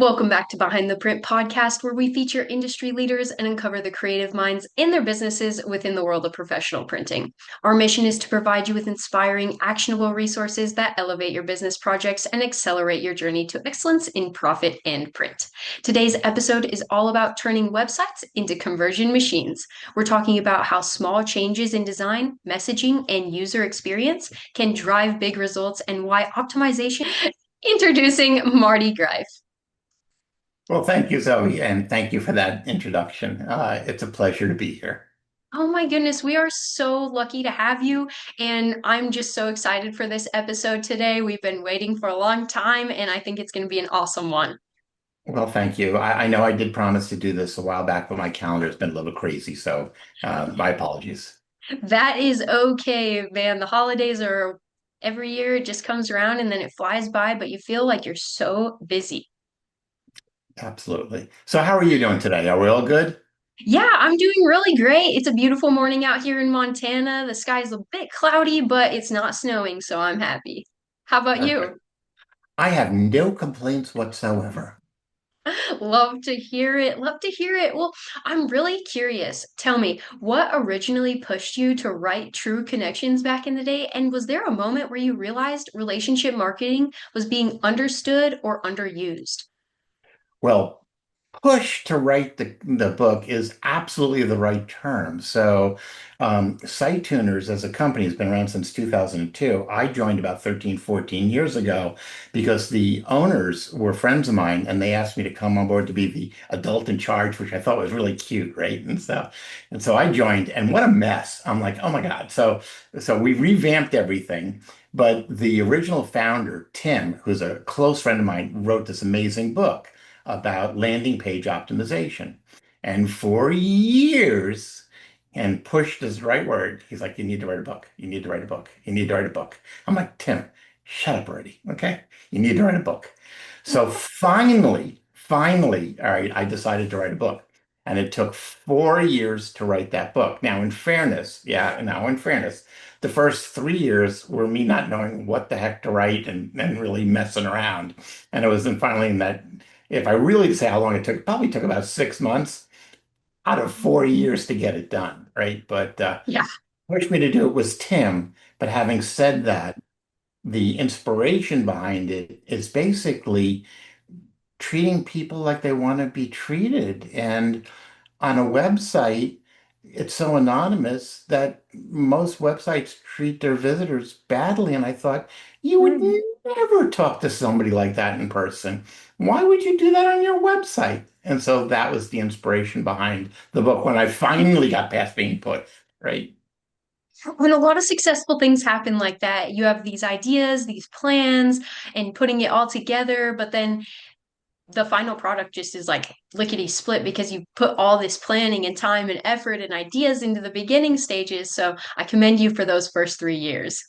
Welcome back to Behind the Print podcast, where we feature industry leaders and uncover the creative minds in their businesses within the world of professional printing. Our mission is to provide you with inspiring, actionable resources that elevate your business projects and accelerate your journey to excellence in profit and print. Today's episode is all about turning websites into conversion machines. We're talking about how small changes in design, messaging, and user experience can drive big results and why optimization. Introducing Marty Greif. Well, thank you, Zoe, and thank you for that introduction. It's a pleasure to be here. Oh my goodness, we are so lucky to have you. And I'm just so excited for this episode today. We've been waiting for a long time, and I think it's going to be an awesome one. Well, thank you. I know I did promise to do this a while back, but my calendar has been a little crazy, so my apologies. That is okay, man. The holidays are every year, it just comes around and then it flies by, but you feel like you're so busy. Absolutely. So, how are you doing today? Are we all good? Yeah, I'm doing really great. It's a beautiful morning out here in Montana. The sky's a bit cloudy, but it's not snowing, so I'm happy. How about you? Perfect. I have no complaints whatsoever. Love to hear it. Love to hear it. Well, I'm really curious. Tell me, what originally pushed you to write True Connections back in the day? And was there a moment where you realized relationship marketing was being understood or underused? Well, push to write the book is absolutely the right term. So, Site Tuners as a company has been around since 2002. I joined about 13, 14 years ago because the owners were friends of mine and they asked me to come on board to be the adult in charge, which I thought was really cute, right? And so I joined, and what a mess. I'm like, oh my God. So we revamped everything. But the original founder, Tim, who's a close friend of mine, wrote this amazing book about landing page optimization. And for years, and pushed is the right word. He's like, you need to write a book. You need to write a book. You need to write a book. I'm like, Tim, shut up already. Okay. You need to write a book. So finally, all right, I decided to write a book. And it took 4 years to write that book. Now in fairness, the first 3 years were me not knowing what the heck to write and really messing around. And it was then finally in that, if I really say how long it took, it probably took about 6 months out of 4 years to get it done, right? But Yeah. pushed me to do it was Tim. But having said that, the inspiration behind it is basically treating people like they want to be treated. And on a website, it's so anonymous that most websites treat their visitors badly. And I thought, you would Mhm. never talk to somebody like that in person. Why would you do that on your website? And so that was the inspiration behind the book when I finally got past being put, right? When a lot of successful things happen like that, you have these ideas, these plans, and putting it all together, but then the final product just is like lickety split because you put all this planning and time and effort and ideas into the beginning stages. So I commend you for those first 3 years.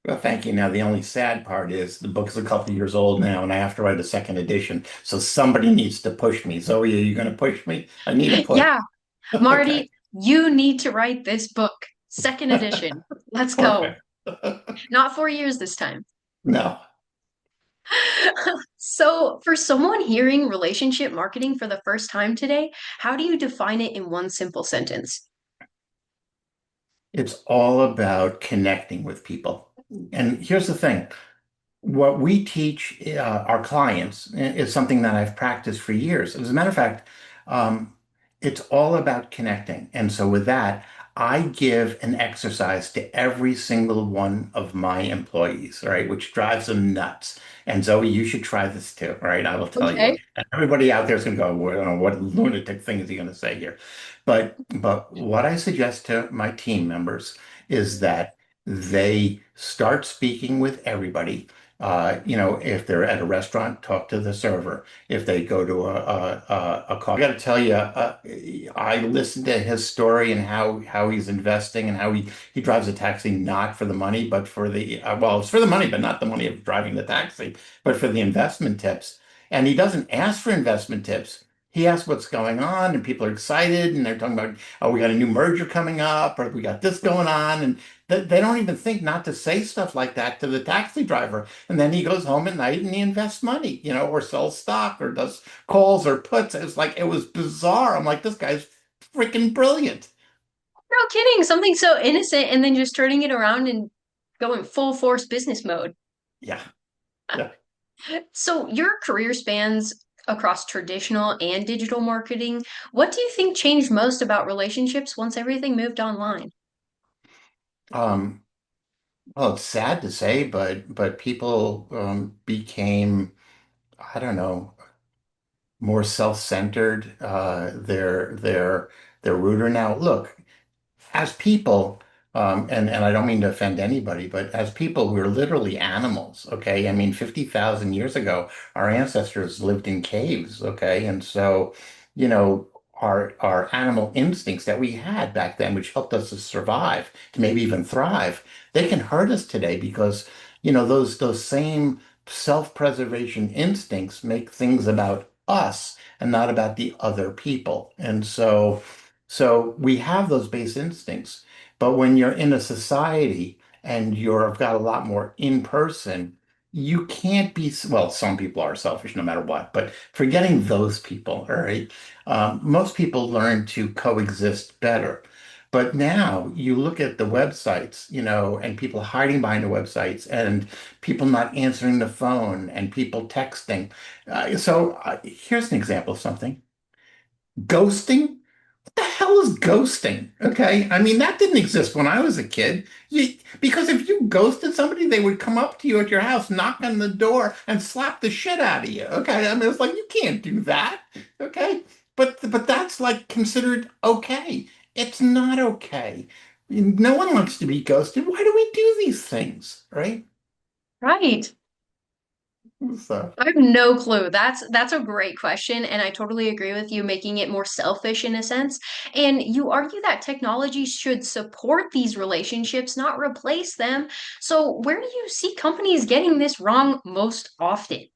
Well, thank you. Now, the only sad part is the book is a couple of years old now, and I have to write a second edition. So somebody needs to push me. Zoe, are you going to push me? I need a push. Yeah, Okay. Marty, you need to write this book. Second edition. Let's go. Okay. Not 4 years this time. No, So, for someone hearing relationship marketing for the first time today, how do you define it in one simple sentence? it's all about connecting with people. And here's the thing. What we teach our clients is something that I've practiced for years. As a matter of fact, um, it's all about connecting. And so with that, I give an exercise to every single one of my employees, right, which drives them nuts. And Zoe, you should try this too, right? I will tell you. Okay. And everybody out there is going to go, well, what lunatic thing is he going to say here? But what I suggest to my team members is that they start speaking with everybody. If they're at a restaurant, talk to the server. If they go to a car, I got to tell you, I listened to his story and how he's investing and how he drives a taxi not for the money, but for the well, it's for the money, but not the money of driving the taxi, but for the investment tips. And he doesn't ask for investment tips. he asks what's going on, and people are excited, and they're talking about, oh, we got a new merger coming up, or we got this going on, and they don't even think not to say stuff like that to the taxi driver. And then he goes home at night and he invests money, or sells stock, or does calls or puts. It's like it was bizarre. I'm like, this guy's freaking brilliant. No kidding. Something so innocent and then just turning it around and going full force business mode. Yeah, yeah. So your career spans across traditional and digital marketing. What do you think changed most about relationships once everything moved online? Um, well, it's sad to say, but people became, I don't know, more self-centered. They're ruder now. Look, as people, and I don't mean to offend anybody, but as people, we're literally animals, okay? I mean, 50,000 years ago, our ancestors lived in caves, okay? And so, you know, our animal instincts that we had back then, which helped us to survive, to maybe even thrive, they can hurt us today because, those same self-preservation instincts make things about us and not about the other people. And so we have those base instincts, but when you're in a society and you've got a lot more in person, you can't be, well, some people are selfish no matter what, but forgetting those people, all right, most people learn to coexist better. But now you look at the websites, and people hiding behind the websites and people not answering the phone and people texting. Here's an example of something. Ghosting, the hell is ghosting? Okay. I mean, that didn't exist when I was a kid. Because if you ghosted somebody, they would come up to you at your house, knock on the door, and slap the shit out of you. Okay. I mean, it's like, you can't do that. Okay. But that's like considered okay. It's not okay. No one wants to be ghosted. Why do we do these things? Right? Right. So. I have no clue. That's a great question, and I totally agree with you, making it more selfish in a sense. And you argue that technology should support these relationships, not replace them. So where do you see companies getting this wrong most often?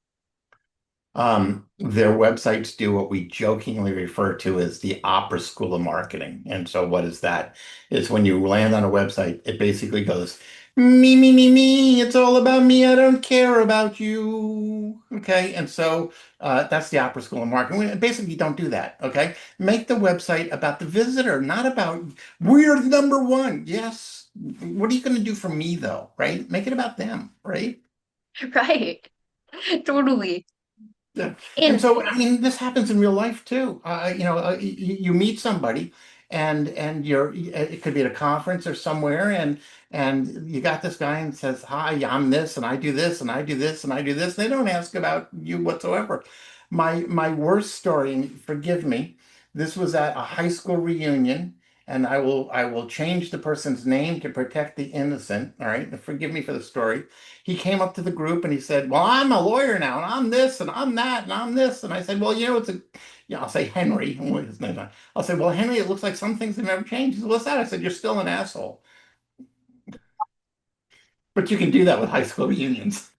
Their websites do what we jokingly refer to as the opera school of marketing. And so what is that? It's when you land on a website, it basically goes, me, me, me, me. It's all about me. I don't care about you. Okay. And so that's the opera school of marketing. We basically don't do that. Okay. Make the website about the visitor, not about we're number one. Yes. What are you going to do for me though? Right? Make it about them. Right? Right. Totally. Yeah. And And so, I mean, this happens in real life too. You meet somebody and it could be at a conference or somewhere and you got this guy and says, "Hi, I'm this and I do this and I do this and I do this." They don't ask about you whatsoever. My worst story, and forgive me, this was at a high school reunion, and I will change the person's name to protect the innocent. All right. Forgive me for the story. He came up to the group and he said, "Well, I'm a lawyer now, and I'm this, and I'm that, and I'm this." And I said, "Well, I'll say Henry. What his name? I'll say, "Well, Henry, it looks like some things have never changed." He said, "What's that?" I said, "You're still an asshole." But you can do that with high school reunions.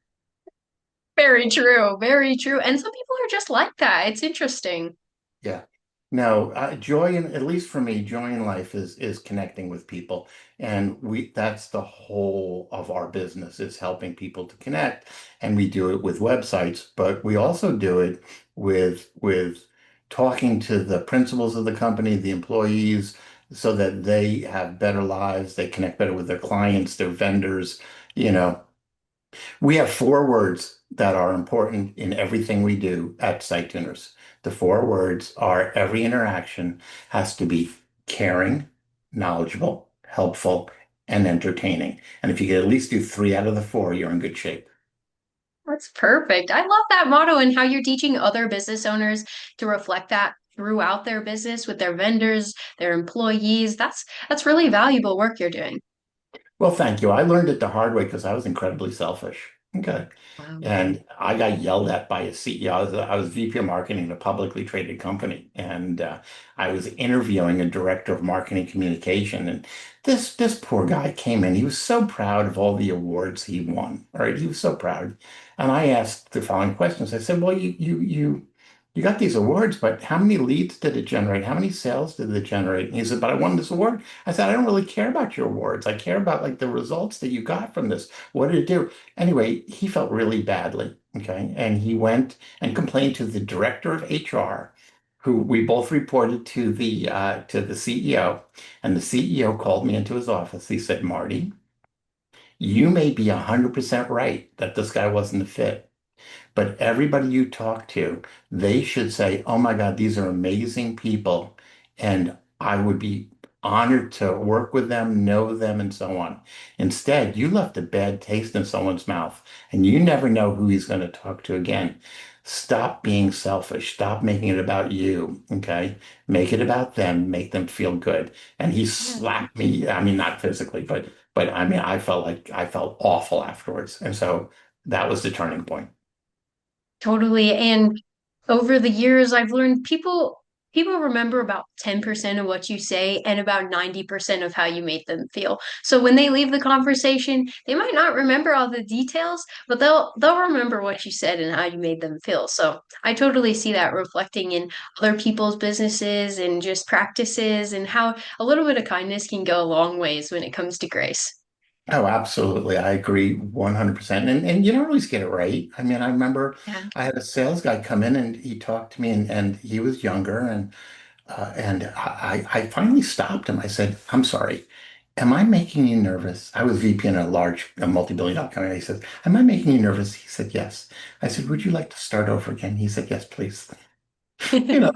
very true, very true. And some people are just like that. It's interesting. Yeah. No, joy in, at least for me, joy in life is connecting with people. And that's the whole of our business is helping people to connect. And we do it with websites, but we also do it with talking to the principals of the company, the employees, so that they have better lives, they connect better with their clients, their vendors, you know. We have four words that are important in everything we do at Site Tuners. The four words are every interaction has to be caring, knowledgeable, helpful, and entertaining. And if you can at least do three out of the four, you're in good shape. That's perfect. I love that motto and how you're teaching other business owners to reflect that throughout their business with their vendors, their employees. That's really valuable work you're doing. Well, thank you. I learned it the hard way because I was incredibly selfish. Okay. Wow. And I got yelled at by a CEO. I was VP of marketing in a publicly traded company. And I was interviewing a director of marketing communication. And this poor guy came in. He was so proud of all the awards he won. All right. He was so proud. And I asked the following questions. I said, "Well, you got these awards, but how many leads did it generate? How many sales did it generate? And he said, but I won this award. I said, I don't really care about your awards. I care about like the results that you got from this. What did it do? Anyway, he felt really badly. Okay. And he went and complained to the director of HR, who we both reported to the CEO. And the CEO called me into his office. He said, Marty, you may be 100% right that this guy wasn't a fit. But everybody you talk to, they should say, oh my God, these are amazing people. And I would be honored to work with them, know them, and so on. Instead, you left a bad taste in someone's mouth, and you never know who he's going to talk to again. Stop being selfish. Stop making it about you. Okay. Make it about them. Make them feel good. And he Yeah. slapped me. I mean, not physically, but I mean, I felt awful afterwards. And so that was the turning point. Totally. And over the years, I've learned people remember about 10% of what you say and about 90% of how you made them feel. So when they leave the conversation, they might not remember all the details, but they'll remember what you said and how you made them feel. So I totally see that reflecting in other people's businesses and just practices and how a little bit of kindness can go a long ways when it comes to grace. Oh, absolutely. I agree 100%. And you don't always get it right. I mean, I remember Yeah. I had a sales guy come in and he talked to me and he was younger and I finally stopped him. I said, I'm sorry. Am I making you nervous? I was VP in a multi-billion dollar company. He said, am I making you nervous? He said, yes. I said, would you like to start over again? He said, yes, please. You know,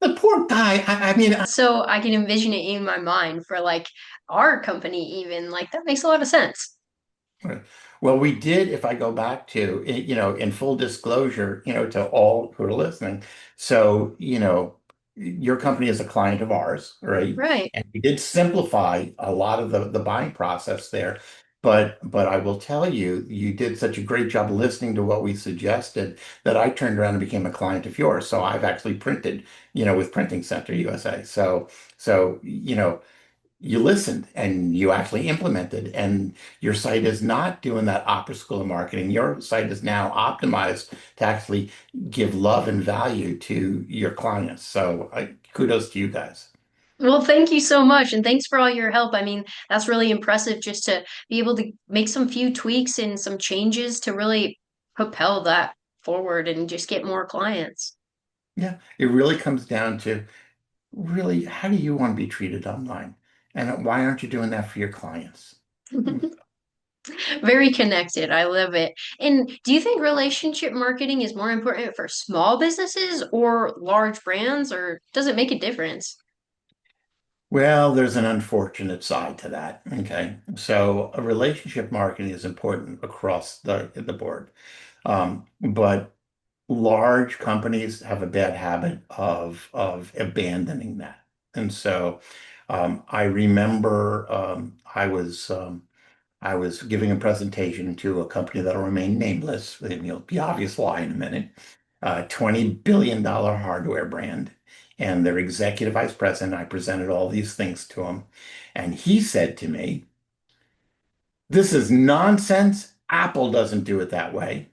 the poor guy. I mean, So I can envision it in my mind for like our company even. Like that makes a lot of sense. Right. Well, we did, if I go back to, in full disclosure, to all who are listening. So, your company is a client of ours, right? Right. And we did simplify a lot of the buying process there. But I will tell you, you did such a great job listening to what we suggested that I turned around and became a client of yours. So I've actually printed, with Printing Center USA. So, you listened and you actually implemented, and your site is not doing that opera school of marketing. Your site is now optimized to actually give love and value to your clients. So kudos to you guys. Well, thank you so much. And thanks for all your help. I mean, that's really impressive just to be able to make some few tweaks and some changes to really propel that forward and just get more clients. Yeah, it really comes down to really how do you want to be treated online? And why aren't you doing that for your clients? Mm. Very connected. I love it. And do you think relationship marketing is more important for small businesses or large brands, or does it make a difference? Well, there's an unfortunate side to that. Okay. So a relationship marketing is important across the board. But large companies have a bad habit of abandoning that. And so I remember I was giving a presentation to a company that'll remain nameless, and you'll be obvious why in a minute. $20 billion hardware brand. And their executive vice president, I presented all these things to him. And he said to me, this is nonsense. Apple doesn't do it that way.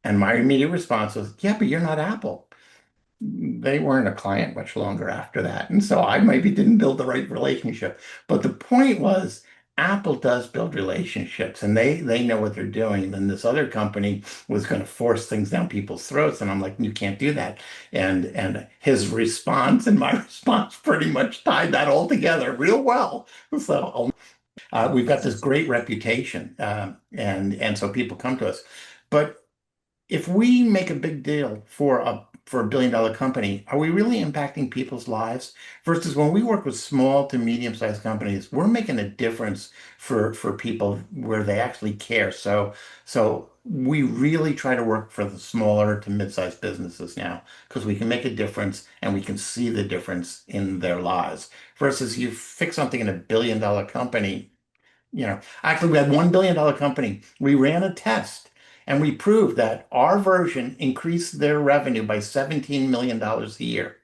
And my immediate response was, yeah, but you're not Apple. They weren't a client much longer after that. And so I maybe didn't build the right relationship. But the point was, Apple does build relationships and they know what they're doing. And this other company was going to force things down people's throats. And I'm like, you can't do that. And his response and my response pretty much tied that all together real well. So we've got this great reputation. And so people come to us. But if we make a big deal for a billion-dollar company, are we really impacting people's lives? Versus when we work with small to medium-sized companies, we're making a difference for people where they actually care. So we really try to work for the smaller to mid-sized businesses now because we can make a difference and we can see the difference in their lives. Versus you fix something in a billion-dollar company. Actually, we had $1 billion company. We ran a test and we proved that our version increased their revenue by $17 million a year,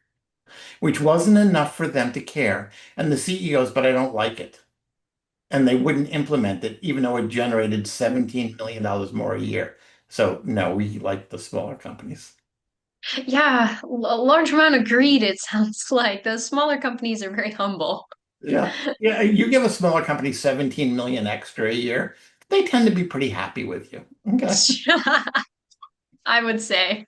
which wasn't enough for them to care. And the CEOs, but I don't like it. And they wouldn't implement it, even though it generated $17 million more a year. So no, we like the smaller companies. Yeah, a large amount of greed, it sounds like. Those smaller companies are very humble. Yeah. Yeah. You give a smaller company 17 million extra a year, they tend to be pretty happy with you. Okay. I would say.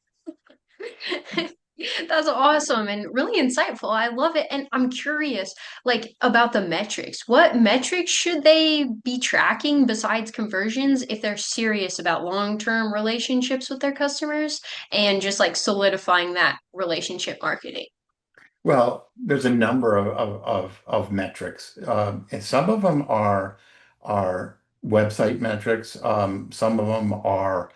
That's awesome and really insightful. I love it. And I'm curious, like, about the metrics. What metrics should they be tracking besides conversions if they're serious about long-term relationships with their customers and just like solidifying that relationship marketing? Well, there's a number of metrics, and some of them are website metrics. Some of them are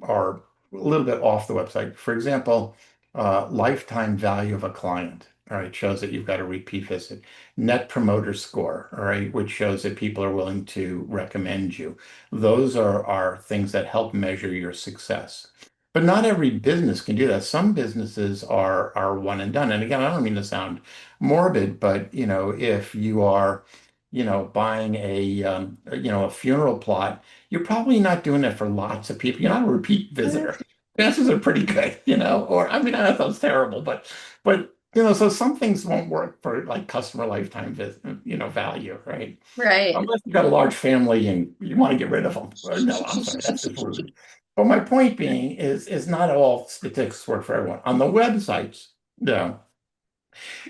a little bit off the website. For example, lifetime value of a client. All right, shows that you've got a repeat visit. Net promoter score. All right, which shows that people are willing to recommend you. Those are things that help measure your success. But not every business can do that. Some businesses are one and done. And again, I don't mean to sound morbid, but if you are, buying a funeral plot, you're probably not doing it for lots of people. You're not a repeat visitor. Chances are pretty good, or I mean, that sounds terrible, but so some things won't work for like customer lifetime value, right? Right. Unless you've got a large family and you want to get rid of them. No, I'm sorry, that's just rude. But my point being is not all statistics work for everyone. On the websites, yeah.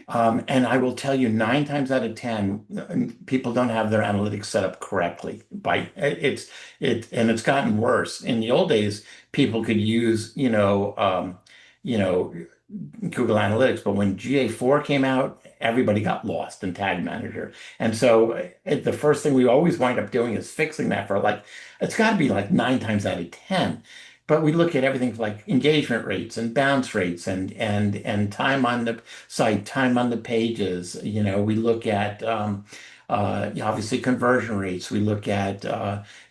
And I will tell you, 9 times out of 10, people don't have their analytics set up correctly. And it's gotten worse. In the old days, people could use, you know, Google Analytics, but when GA4 came out, everybody got lost in Tag Manager. And so the first thing we always wind up doing is fixing that for like, it's got to be like 9 times out of 10. But we look at everything like engagement rates and bounce rates and time on the site, time on the pages. We look at obviously conversion rates. We look at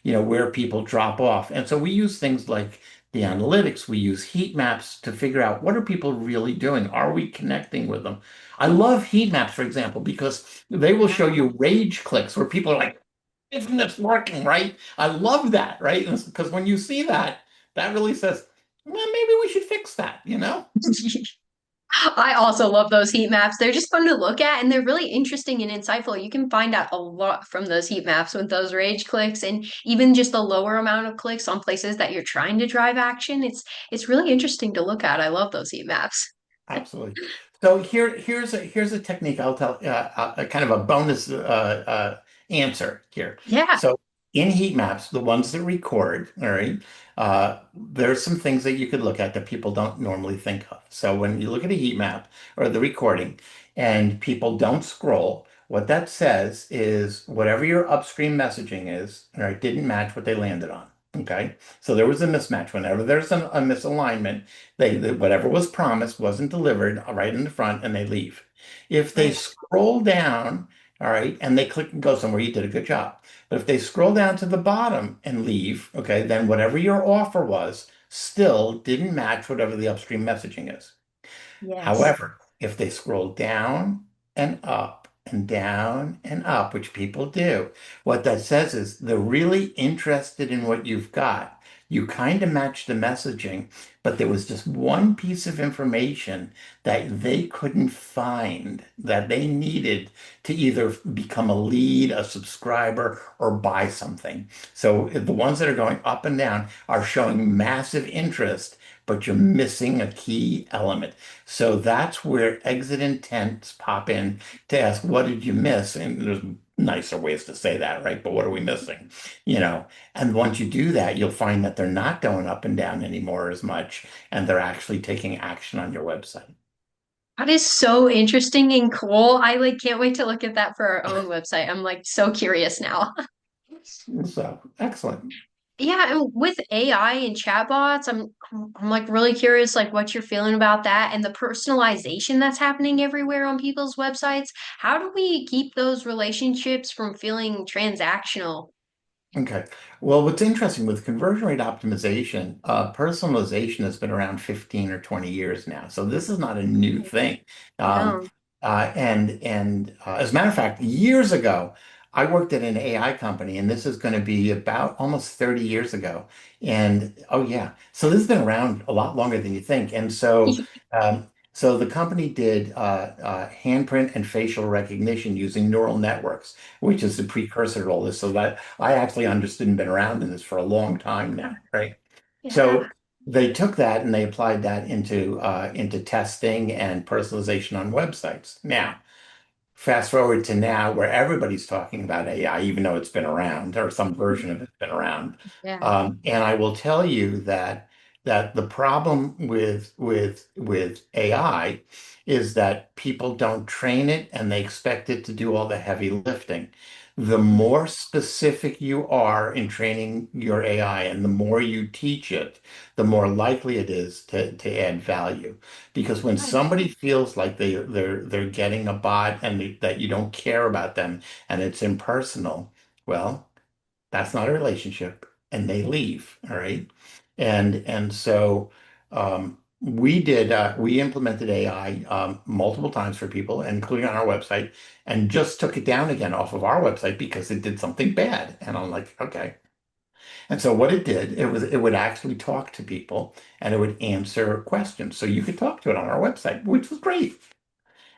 where people drop off. And so we use things like the analytics. We use heat maps to figure out what are people really doing? Are we connecting with them? I love heat maps, for example, because they will show you rage clicks where people are like, isn't this working, right? I love that, right? Because when you see that, that really says, well, maybe we should fix that? I also love those heat maps. They're just fun to look at and they're really interesting and insightful. You can find out a lot from those heat maps with those rage clicks and even just the lower amount of clicks on places that you're trying to drive action. It's really interesting to look at. I love those heat maps. Absolutely. So here's a technique I'll tell, a kind of a bonus answer here. Yeah. So in heat maps, the ones that record, all right, there's some things that you could look at that people don't normally think of. So when you look at a heat map or the recording and people don't scroll, what that says is whatever your upstream messaging is, all right, didn't match what they landed on. Okay. So there was a mismatch. Whenever there's a misalignment, whatever was promised wasn't delivered right in the front and they leave. If they Right. scroll down, all right, and they click and go somewhere, you did a good job. But if they scroll down to the bottom and leave, okay, then whatever your offer was still didn't match whatever the upstream messaging is. Yes. However, if they scroll down and down and up, which people do, what that says is they're really interested in what you've got. You kind of match the messaging, but there was just one piece of information that they couldn't find that they needed to either become a lead, a subscriber, or buy something. So the ones that are going up and down are showing massive interest, but you're missing a key element. So that's where exit intents pop in to ask, what did you miss? And there's nicer ways to say that, right? But what are we missing? You know, and once you do that, you'll find that they're not going up and down anymore as much, and they're actually taking action on your website. That is so interesting and cool. I like can't wait to look at that for our own website. I'm like so curious now. So excellent. Yeah, and with AI and chatbots, I'm like really curious like what you're feeling about that and the personalization that's happening everywhere on people's websites. How do we keep those relationships from feeling transactional? Okay. Well, what's interesting with conversion rate optimization, personalization has been around 15 or 20 years now. So this is not a new thing. Um, No. and as a matter of fact, years ago, I worked at an AI company, and this is going to be about almost 30 years ago. And oh yeah, so this has been around a lot longer than you think. And so the company did handprint and facial recognition using neural networks, which is the precursor to all this. So that I actually understood and been around in this for a long time now, right? Yeah. So they took that and they applied that into testing and personalization on websites. Now, fast forward to now where everybody's talking about AI, even though it's been around or some version of it's been around. Yeah. And I will tell you that the problem with AI is that people don't train it and they expect it to do all the heavy lifting. The more specific you are in training your AI and the more you teach it, the more likely it is to add value. Because when Right. somebody feels like they're getting a bot and that you don't care about them and it's impersonal, well, that's not a relationship, and they leave. All right, and so we implemented AI multiple times for people, including on our website, and just took it down again off of our website because it did something bad. And I'm like, okay. And so what it did, it would actually talk to people and it would answer questions. So you could talk to it on our website, which was great.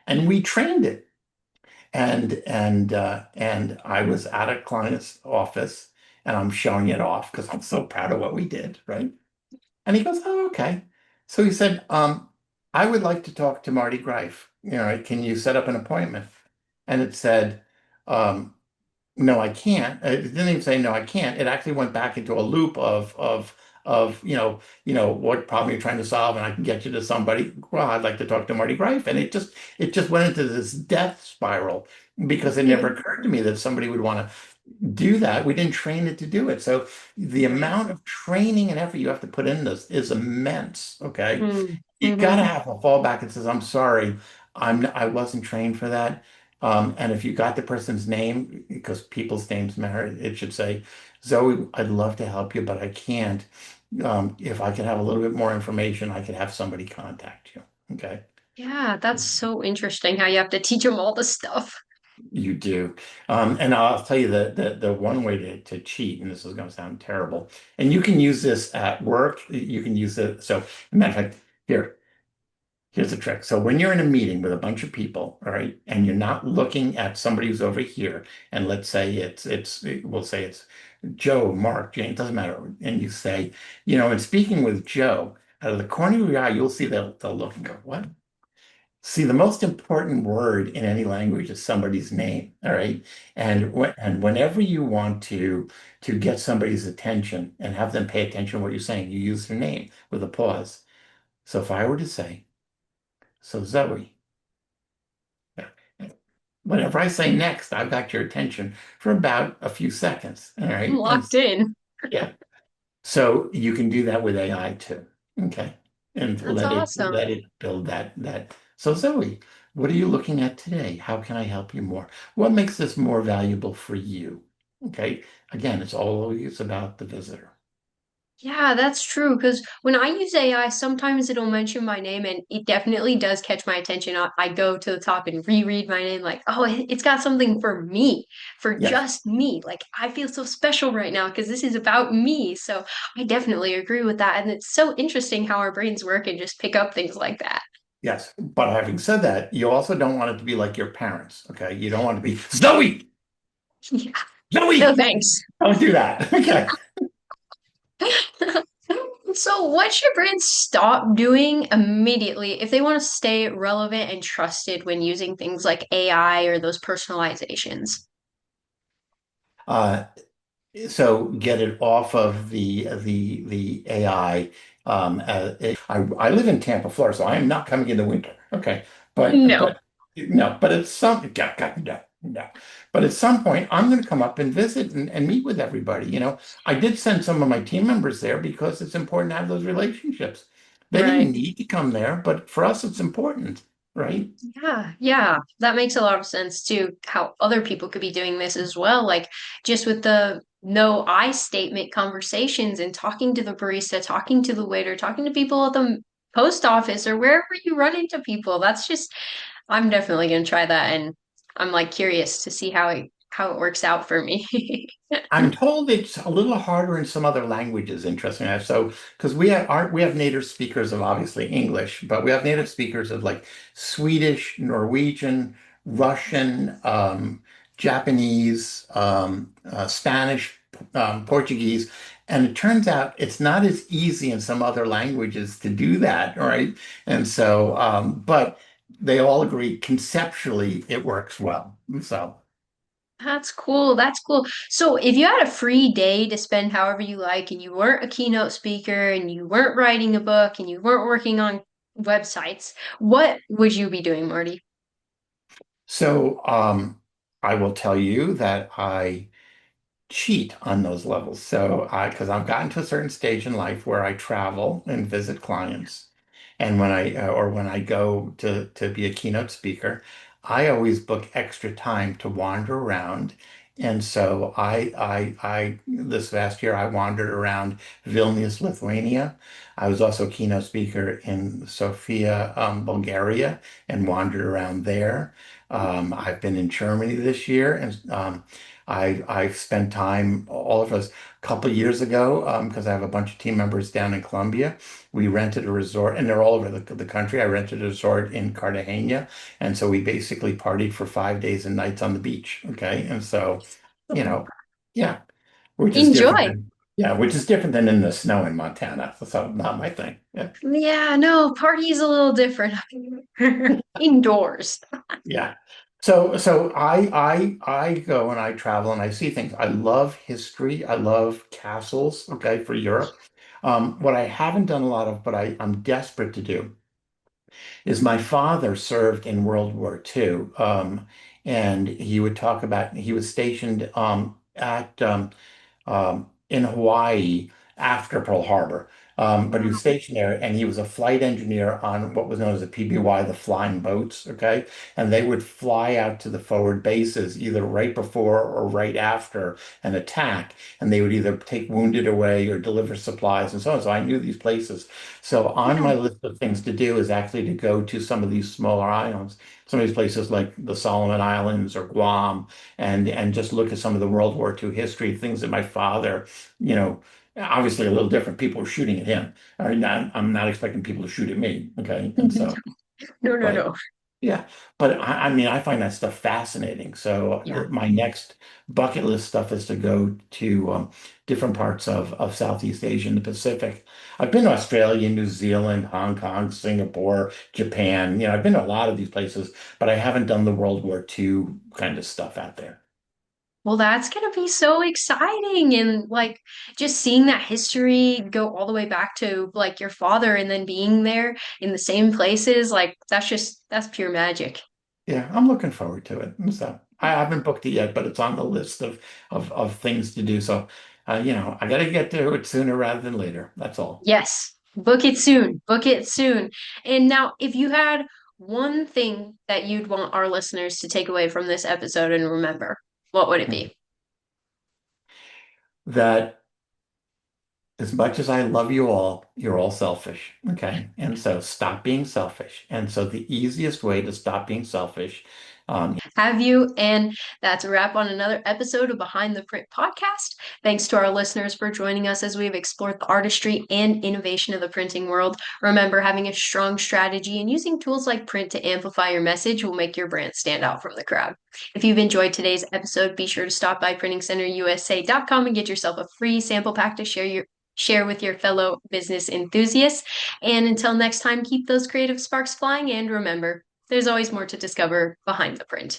And we trained it. And I was at a client's office and I'm showing it off because I'm so proud of what we did, right? And he goes, "Oh, okay." So he said, I would like to talk to Marty Greif. Can you set up an appointment? And it said, um, no, I can't. It didn't even say no, I can't. It actually went back into a loop of what problem you're trying to solve, and I can get you to somebody. Well, I'd like to talk to Marty Greif, and it just went into this death spiral because it never occurred to me that somebody would want to do that. We didn't train it to do it. So the Right. amount of training and effort you have to put in this is immense. Okay. You got to Mm-hmm. have a fallback that says, I'm sorry, I wasn't trained for that. And if you got the person's name, because people's names matter, it should say, Zoe, I'd love to help you, but I can't. If I could have a little bit more information, I could have somebody contact you. Okay. Yeah, that's so interesting how you have to teach them all the stuff. You do. And I'll tell you the one way to cheat, and this is going to sound terrible, and you can use this at work. You can use it. So, matter of fact, here's the trick. So when you're in a meeting with a bunch of people, all right, and you're not looking at somebody who's over here, and let's say we'll say it's Joe, Mark, Jane, it doesn't matter, and you say, in speaking with Joe, out of the corner of your eye, you'll see they'll look and go, what? See, the most important word in any language is somebody's name, all right? And whenever you want to get somebody's attention and have them pay attention to what you're saying, you use their name with a pause. So if I were to say, so Zoe, whenever I say next, I've got your attention for about a few seconds, all I'm right? And locked in. yeah, so you can do that with AI too. Okay. And That's let awesome. it build that. So Zoe, what are you looking at today? How can I help you more? What makes this more valuable for you? Okay. Again, it's always about the visitor. Yeah, that's true. Because when I use AI, sometimes it'll mention my name and it definitely does catch my attention. I go to the top and reread my name, like, oh, it's got something for me, for Yes. just me. Like, I feel so special right now because this is about me. So I definitely agree with that. And it's so interesting how our brains work and just pick up things like that. Yes. But having said that, you also don't want it to be like your parents. Okay. You don't want to be Zoe, Yeah. No, Zoe. thanks. Don't do that. Okay. So, what should brands stop doing immediately if they want to stay relevant and trusted when using things like AI or those personalizations? Uh, so get it off of the AI. I live in Tampa, Florida, so I am not coming in the winter. Okay, but No, but no, but at some no, no. But at some point, I'm going to come up and visit and meet with everybody. I did send some of my team members there because it's important to have those relationships. They right. didn't need to come there, but for us, it's important, right? Yeah, yeah. That makes a lot of sense too, how other people could be doing this as well. Like just with the no I statement conversations and talking to the barista, talking to the waiter, talking to people at the post office or wherever you run into people. I'm definitely gonna try that and I'm like curious to see how it works out for me. I'm told it's a little harder in some other languages, interestingly. So, because we have native speakers of obviously English, but we have native speakers of like Swedish, Norwegian, Russian, Japanese, Spanish, Portuguese, and it turns out it's not as easy in some other languages to do that, right? And so, but they all agree conceptually it works well. So. That's cool. That's cool. So, if you had a free day to spend however you like, and you weren't a keynote speaker, and you weren't writing a book, and you weren't working on websites, what would you be doing, Marty? So, I will tell you that I cheat on those levels. So because I've gotten to a certain stage in life where I travel and visit clients, and when I go to be a keynote speaker, I always book extra time to wander around. And so I this last year I wandered around Vilnius, Lithuania. I was also a keynote speaker in Sofia, Bulgaria, and wandered around there. I've been in Germany this year, and I've spent time, all of us, a couple of years ago, because I have a bunch of team members down in Colombia. We rented a resort, and they're all over the country. I rented a resort in Cartagena, and so we basically partied for 5 days and nights on the beach. Okay, and so, you know, yeah, which is different Enjoy. than which is different than in the snow in Montana. So not my thing. Yeah. Yeah, no, party's a little different. Indoors. Yeah. So I go and I travel and I see things. I love history. I love castles, okay, for Europe. What I haven't done a lot of, but I'm desperate to do, is my father served in World War II. And he would talk about he was stationed at in Hawaii after Pearl Harbor. But he was stationed there and he was a flight engineer on what was known as a PBY, the flying boats. Okay. And they would fly out to the forward bases either right before or right after an attack. And they would either take wounded away or deliver supplies and so on. So I knew these places. So on Yeah. my list of things to do is actually to go to some of these smaller islands, some of these places like the Solomon Islands or Guam, and just look at some of the World War II history, things that my father, you know, obviously a little different. People were shooting at him. I mean, I'm not expecting people to shoot at me. Okay. And so, No, no, but no. yeah, but I mean, I find that stuff fascinating. So Yeah. my next bucket list stuff is to go to different parts of Southeast Asia and the Pacific. I've been to Australia, New Zealand, Hong Kong, Singapore, Japan. I've been to a lot of these places, but I haven't done the World War II kind of stuff out there. Well, that's gonna be so exciting. And like just seeing that history go all the way back to like your father and then being there in the same places, like that's pure magic. Yeah, I'm looking forward to it. And so I haven't booked it yet, but it's on the list of things to do. So, I got to get to it sooner rather than later. That's all. Yes. Book it soon. Book it soon. And now, if you had one thing that you'd want our listeners to take away from this episode and remember, what would it be? That as much as I love you all, you're all selfish. Okay. And so stop being selfish. And so the easiest way to stop being selfish, Have you? And that's a wrap on another episode of Behind the Print podcast. Thanks to our listeners for joining us as we've explored the artistry and innovation of the printing world. Remember, having a strong strategy and using tools like print to amplify your message will make your brand stand out from the crowd. If you've enjoyed today's episode, be sure to stop by printingcenterusa.com and get yourself a free sample pack to share with your fellow business enthusiasts. And until next time, keep those creative sparks flying and remember, there's always more to discover behind the print.